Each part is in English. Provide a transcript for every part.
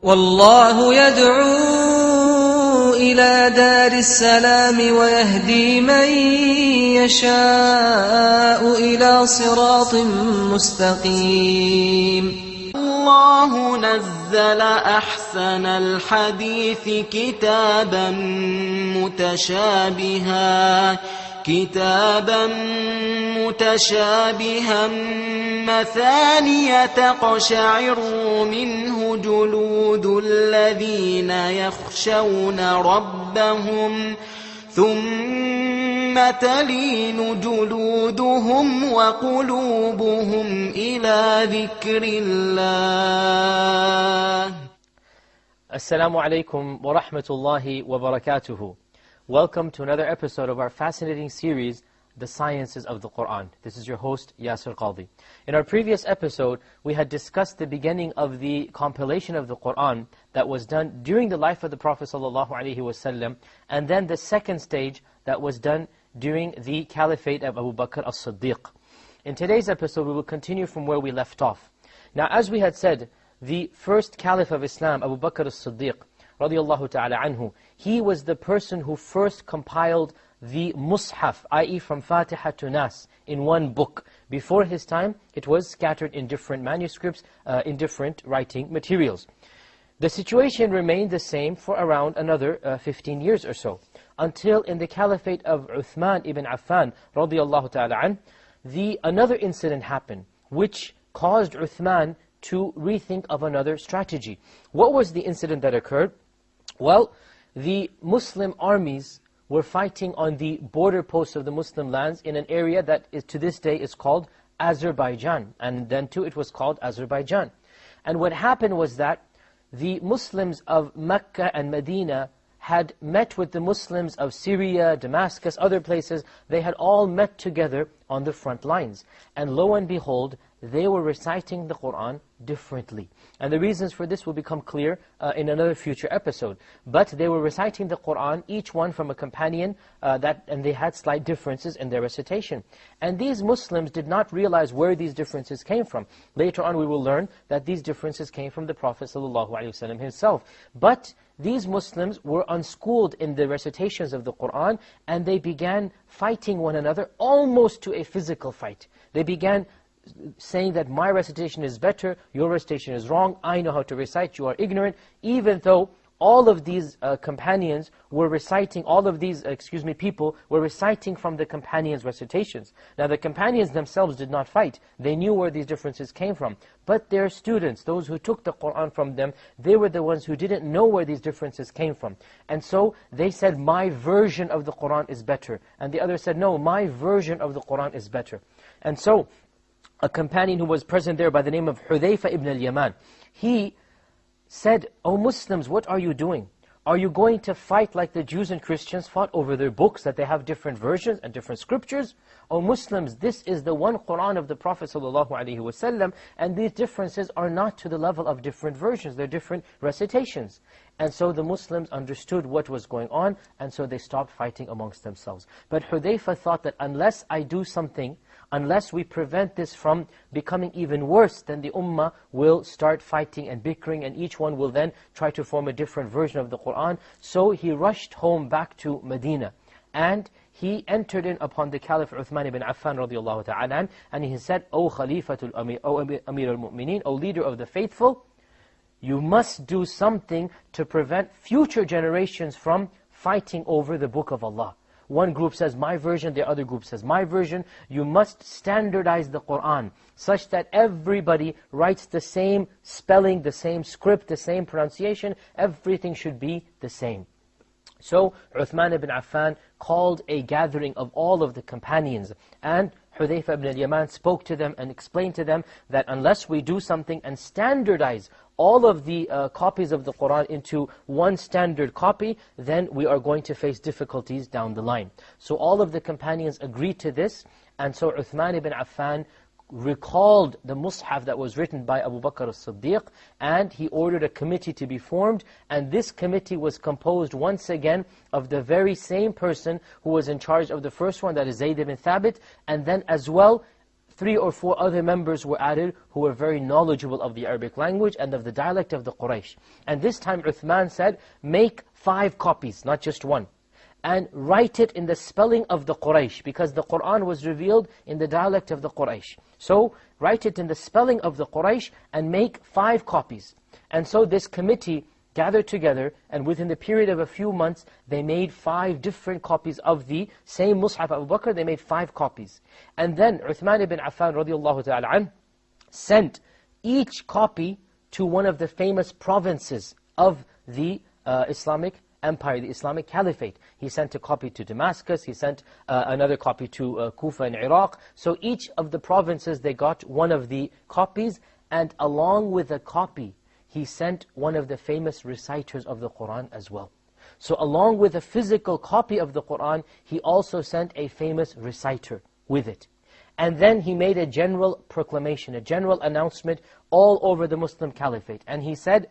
والله يدعو إلى دار السلام ويهدي من يشاء إلى صراط مستقيم. الله نزل أحسن الحديث كتابا متشابها مثانية تقشعر منه جلود الذين يخشون ربهم ثم تلين جلودهم وقلوبهم إلى ذكر الله. Assalamu alaikum wa rahmatullahi wa barakatuhu. Welcome to another episode of our fascinating series, The Sciences of the Quran. This is your host, Yasir Qadhi. In our previous episode, we had discussed the beginning of the compilation of the Quran that was done during the life of the Prophet ﷺ, and then the second stage that was done during the Caliphate of Abu Bakr as-Siddiq. In today's episode, we will continue from where we left off. Now, as we had said, the first Caliph of Islam, Abu Bakr as-Siddiq, radiyallahu ta'ala anhu, he was the person who first compiled the Mus'haf, i.e. from Fatiha to Nas, in one book. Before his time, it was scattered in different manuscripts, in different writing materials. The situation remained the same for around another 15 years or so, until in the Caliphate of Uthman ibn Affan, radiyallahu ta'ala anh, another incident happened, which caused Uthman to rethink of another strategy. What was the incident that occurred? Well, the Muslim armies were fighting on the border posts of the Muslim lands in an area that is, to this day is called Azerbaijan. And then too it was called Azerbaijan. And what happened was that the Muslims of Mecca and Medina had met with the Muslims of Syria, Damascus, other places. They had all met together on the front lines. And lo and behold, they were reciting the Quran differently. And the reasons for this will become clear in another future episode. But they were reciting the Quran, each one from a companion, and they had slight differences in their recitation. And these Muslims did not realize where these differences came from. Later on we will learn that these differences came from the Prophet ﷺ himself. But these Muslims were unschooled in the recitations of the Quran, and they began fighting one another almost to a physical fight. They began saying that my recitation is better, your recitation is wrong, I know how to recite, you are ignorant, even though all of these companions were reciting, all of these, people were reciting from the companions' recitations. Now the companions themselves did not fight, they knew where these differences came from. But their students, those who took the Quran from them, they were the ones who didn't know where these differences came from. And so they said, my version of the Quran is better. And the other said, no, my version of the Quran is better. And so a companion who was present there by the name of Hudhayfa ibn al-Yaman, he said, O Muslims, what are you doing? Are you going to fight like the Jews and Christians fought over their books, that they have different versions and different scriptures? O Muslims, this is the one Quran of the Prophet ﷺ, and these differences are not to the level of different versions, they're different recitations. And so the Muslims understood what was going on, and so they stopped fighting amongst themselves. But Hudhayfa thought that unless I do something, unless we prevent this from becoming even worse, then the ummah will start fighting and bickering, and each one will then try to form a different version of the Quran. So he rushed home back to Medina, and he entered in upon the Caliph Uthman ibn Affan radiyallahu ta'ala, and he said, O Khalifatul Amir, O Amir al-Mu'mineen, O leader of the faithful, you must do something to prevent future generations from fighting over the book of Allah. One group says my version, the other group says my version. You must standardize the Quran such that everybody writes the same spelling, the same script, the same pronunciation. Everything should be the same. So Uthman ibn Affan called a gathering of all of the companions, and Hudhayfa ibn al-Yaman spoke to them and explained to them that unless we do something and standardize all of the copies of the Quran into one standard copy, then we are going to face difficulties down the line. So all of the companions agreed to this, and so Uthman ibn Affan recalled the Mus'haf that was written by Abu Bakr as-Siddiq, and he ordered a committee to be formed, and this committee was composed once again of the very same person who was in charge of the first one, that is Zayd ibn Thabit, and then as well 3 or 4 other members were added who were very knowledgeable of the Arabic language and of the dialect of the Quraysh. And this time Uthman said, make 5 copies, not just one. And write it in the spelling of the Quraysh, because the Qur'an was revealed in the dialect of the Quraysh. So, write it in the spelling of the Quraysh and make 5 copies. And so this committee gathered together, and within the period of a few months, they made 5 different copies of the same Mus'haf Abu Bakr. They made 5 copies. And then Uthman ibn Affan radiallahu ta'ala anh sent each copy to one of the famous provinces of the Islamic Empire, the Islamic Caliphate. He sent a copy to Damascus, he sent another copy to Kufa in Iraq. So each of the provinces, they got one of the copies, and along with a copy, he sent one of the famous reciters of the Qur'an as well. So along with a physical copy of the Qur'an, he also sent a famous reciter with it. And then he made a general proclamation, a general announcement all over the Muslim Caliphate. And he said,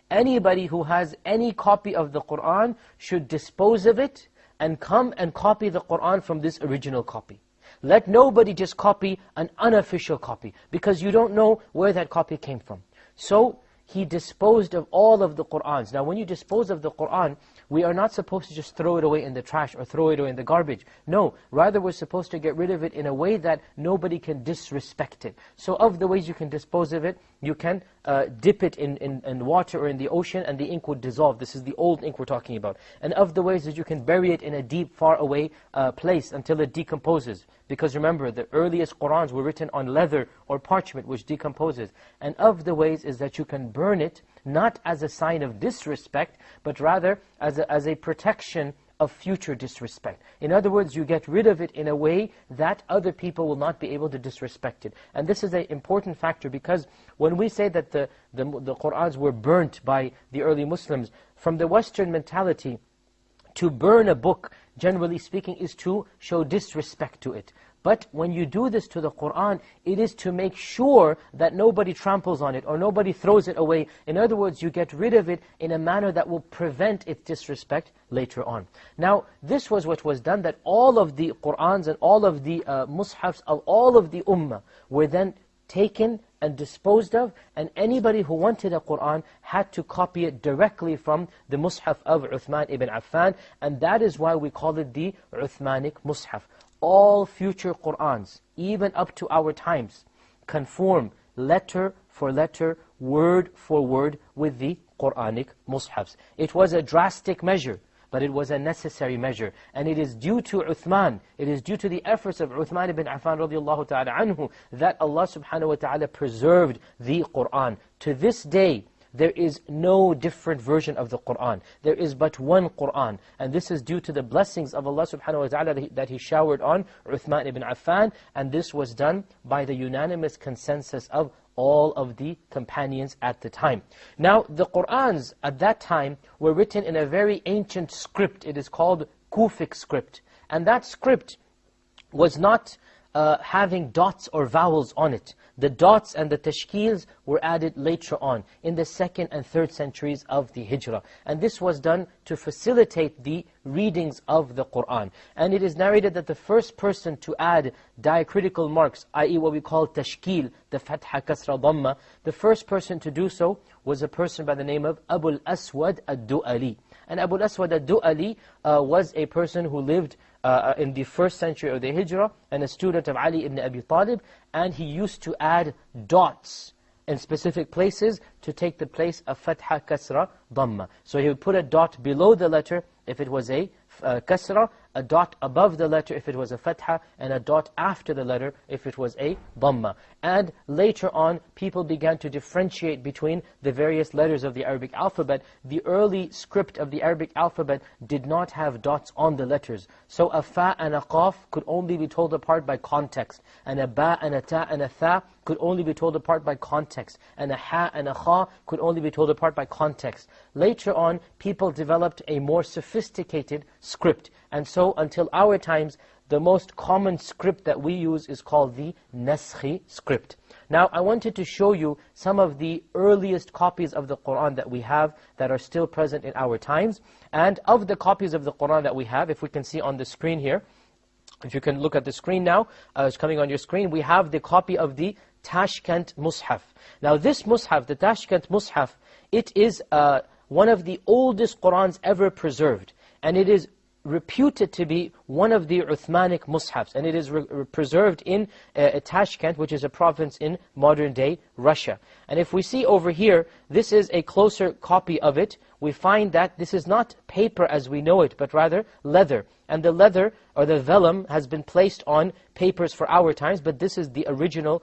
anybody who has any copy of the Qur'an should dispose of it and come and copy the Qur'an from this original copy. Let nobody just copy an unofficial copy, because you don't know where that copy came from. So he disposed of all of the Qur'ans. Now when you dispose of the Qur'an, we are not supposed to just throw it away in the trash or throw it away in the garbage. No, rather we're supposed to get rid of it in a way that nobody can disrespect it. So of the ways you can dispose of it, you can dip it in water or in the ocean and the ink would dissolve. This is the old ink we're talking about. And of the ways that you can bury it in a deep, far away place until it decomposes. Because remember, the earliest Qur'ans were written on leather or parchment, which decomposes. And of the ways is that you can burn it, not as a sign of disrespect, but rather as a protection of future disrespect. In other words, you get rid of it in a way that other people will not be able to disrespect it. And this is an important factor, because when we say that the Qur'ans were burnt by the early Muslims, from the Western mentality, to burn a book, generally speaking, is to show disrespect to it. But when you do this to the Qur'an, it is to make sure that nobody tramples on it or nobody throws it away. In other words, you get rid of it in a manner that will prevent its disrespect later on. Now, this was what was done, that all of the Qur'ans and all of the Mus'hafs of all of the Ummah were then taken and disposed of, and anybody who wanted a Qur'an had to copy it directly from the Mus'haf of Uthman ibn Affan, and that is why we call it the Uthmanic Mus'haf. All future Qur'ans, even up to our times, conform letter for letter, word for word with the Qur'anic Mus'hafs. It was a drastic measure, but it was a necessary measure. And it is due to Uthman, it is due to the efforts of Uthman ibn Affan radiallahu ta'ala anhu, that Allah subhanahu wa ta'ala preserved the Qur'an. To this day, there is no different version of the Qur'an. There is but one Qur'an. And this is due to the blessings of Allah subhanahu wa ta'ala that He showered on Uthman ibn Affan. And this was done by the unanimous consensus of all of the companions at the time. Now, the Qur'ans at that time were written in a very ancient script. It is called Kufic script. And that script was not having dots or vowels on it. The dots and the tashkils were added later on, in the 2nd and 3rd centuries of the Hijrah. And this was done to facilitate the readings of the Qur'an. And it is narrated that the first person to add diacritical marks, i.e. what we call tashkil, the fatha, kasra, dhamma, the first person to do so was a person by the name of Abu al-Aswad ad-Du'ali. And Abu al-Aswad ad-Du'ali was a person who lived in the 1st century of the Hijrah, and a student of Ali ibn Abi Talib, and he used to add dots in specific places to take the place of fatha, kasra, dhamma. So he would put a dot below the letter if it was a kasra, a dot above the letter if it was a fatha, and a dot after the letter if it was a dhamma. And later on, people began to differentiate between the various letters of the Arabic alphabet. The early script of the Arabic alphabet did not have dots on the letters. So a fa and a qaf could only be told apart by context. And a ba and a ta and a tha could only be told apart by context. And a ha and a kha could only be told apart by context. Later on, people developed a more sophisticated script. And so until our times, the most common script that we use is called the Naskhi script. Now, I wanted to show you some of the earliest copies of the Qur'an that we have that are still present in our times. And of the copies of the Qur'an that we have, if we can see on the screen here, If you can look at the screen now, it's coming on your screen, we have the copy of the Tashkent Mus'haf. Now this Mus'haf, the Tashkent Mus'haf, it is one of the oldest Qur'ans ever preserved. And it is reputed to be one of the Uthmanic Mus'hafs. And it is preserved in Tashkent, which is a province in modern-day Russia. And if we see over here, this is a closer copy of it. We find that this is not paper as we know it, but rather leather. And the leather, or the vellum, has been placed on papers for our times, but this is the original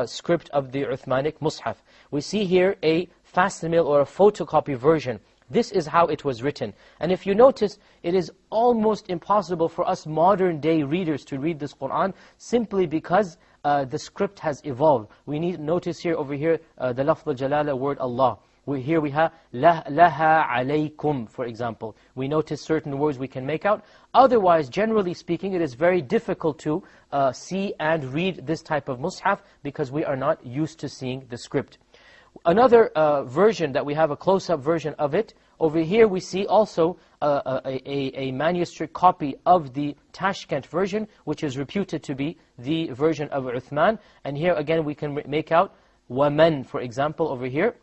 script of the Uthmanic Mus'haf. We see here a facsimile or a photocopy version. This is how it was written. And if you notice, it is almost impossible for us modern day readers to read this Qur'an, simply because the script has evolved. We need to notice here, over here, the lafz al-jalala word Allah. Here we have laha alaykum, for example. We notice certain words we can make out. Otherwise, generally speaking, it is very difficult to see and read this type of mushaf because we are not used to seeing the script. Another version that we have, a close-up version of it, over here we see also a manuscript copy of the Tashkent version, which is reputed to be the version of Uthman. And here again we can make out waman, for example, over here.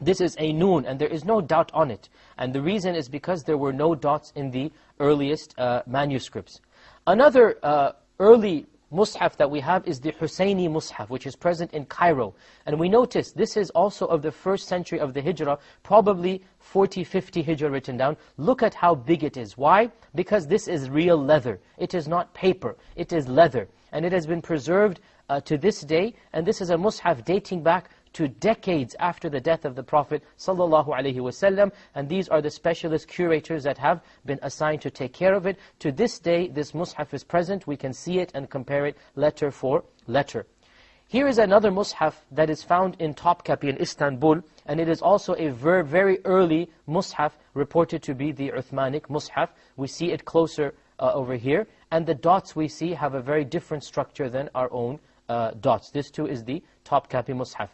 This is a noon, and there is no dot on it. And the reason is because there were no dots in the earliest manuscripts. Another early Mus'haf that we have is the Husayni Mus'haf, which is present in Cairo. And we notice this is also of the 1st century of the Hijrah, probably 40, 50 Hijrah written down. Look at how big it is. Why? Because this is real leather. It is not paper. It is leather. And it has been preserved to this day. And this is a Mus'haf dating back to decades after the death of the Prophet ﷺ, and these are the specialist curators that have been assigned to take care of it. To this day, this Mus'haf is present. We can see it and compare it letter for letter. Here is another Mus'haf that is found in Topkapi in Istanbul, and it is also a very early Mus'haf reported to be the Uthmanic Mus'haf. We see it closer over here, and the dots we see have a very different structure than our own dots. This too is the Topkapi Mus'haf.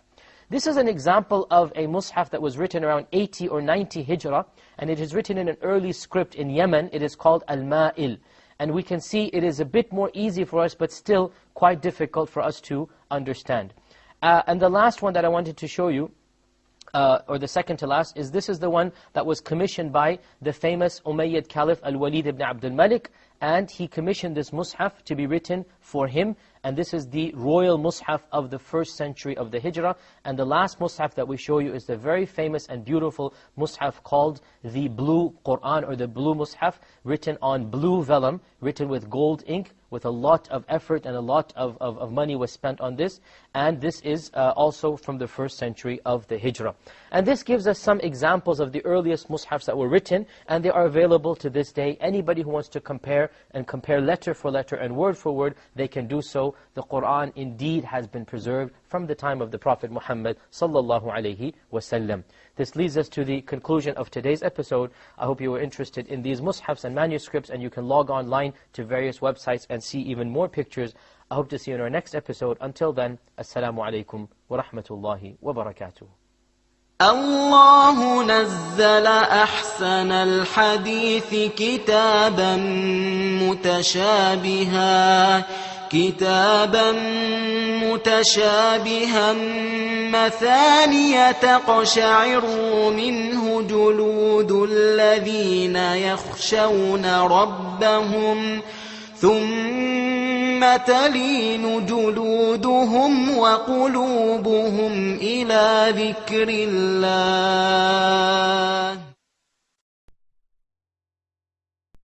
This is an example of a Mus'haf that was written around 80 or 90 Hijrah, and it is written in an early script in Yemen. It is called Al-Ma'il. And we can see it is a bit more easy for us, but still quite difficult for us to understand. And the last one that I wanted to show you, or the second to last, is this is the one that was commissioned by the famous Umayyad Caliph Al-Walid ibn Abdul Malik, and he commissioned this Mus'haf to be written for him. And this is the royal Mus'haf of the 1st century of the Hijrah. And the last Mus'haf that we show you is the very famous and beautiful Mus'haf called the Blue Qur'an, or the Blue Mus'haf, written on blue vellum, written with gold ink, with a lot of effort and a lot of money was spent on this. And this is also from the 1st century of the Hijrah. And this gives us some examples of the earliest Mus'hafs that were written, and they are available to this day. Anybody who wants to compare letter for letter and word for word, they can do so. The Qur'an indeed has been preserved from the time of the Prophet Muhammad sallallahu alaihi wasallam. This leads us to the conclusion of today's episode. I hope you were interested in these mushafs and manuscripts, and you can log online to various websites and see even more pictures. I hope to see you in our next episode. Until then, Assalamu alaikum wa rahmatullahi wa barakatuh. الله نزل أحسن الحديث كتابا متشابها مثانية تقشعر منه جلود الذين يخشون ربهم ثم تلين جلودهم وقلوبهم إلى ذكر الله